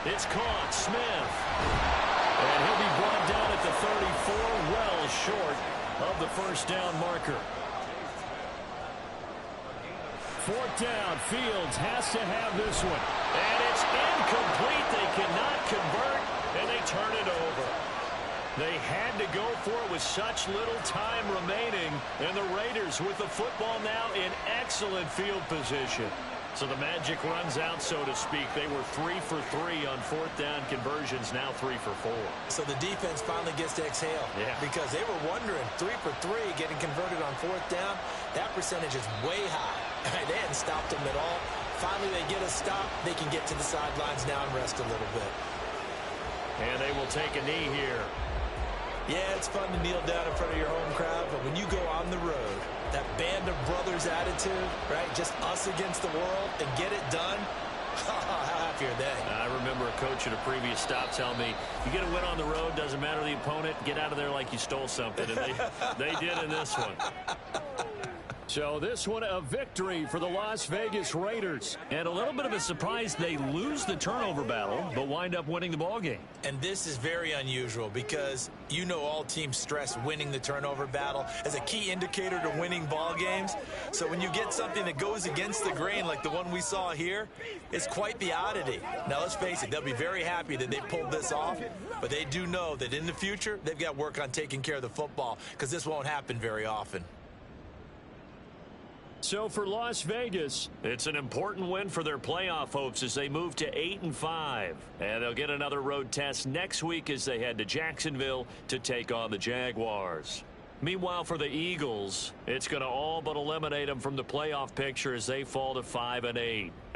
It's caught. Smith. And he'll be brought down at the 34, well short of the first down marker. 4th down. Fields has to have this one. And it's incomplete. They cannot convert, and they turn it over. They had to go for it with such little time remaining, and the Raiders with the football now in excellent field position. So the magic runs out, so to speak. They were 3 for 3 on 4th down conversions, now 3 for 4. So the defense finally gets to exhale. Yeah. Because they were wondering, 3 for 3 getting converted on 4th down, that percentage is way high. They hadn't stopped them at all. Finally, they get a stop. They can get to the sidelines now and rest a little bit. And they will take a knee here. Yeah, it's fun to kneel down in front of your home crowd, but when you go on the road, that band of brothers attitude, right? Just us against the world and get it done. How happy are they? I remember a coach at a previous stop telling me, you get a win on the road, doesn't matter the opponent, get out of there like you stole something. And they did in this one. So this one a victory for the Las Vegas Raiders. And a little bit of a surprise, they lose the turnover battle, but wind up winning the ball game. And this is very unusual because you know all teams stress winning the turnover battle as a key indicator to winning ball games. So when you get something that goes against the grain like the one we saw here, it's quite the oddity. Now let's face it, they'll be very happy that they pulled this off, but they do know that in the future they've got work on taking care of the football because this won't happen very often. So for Las Vegas, it's an important win for their playoff hopes as they move to 8-5. And they'll get another road test next week as they head to Jacksonville to take on the Jaguars. Meanwhile, for the Eagles, it's going to all but eliminate them from the playoff picture as they fall to 5-8.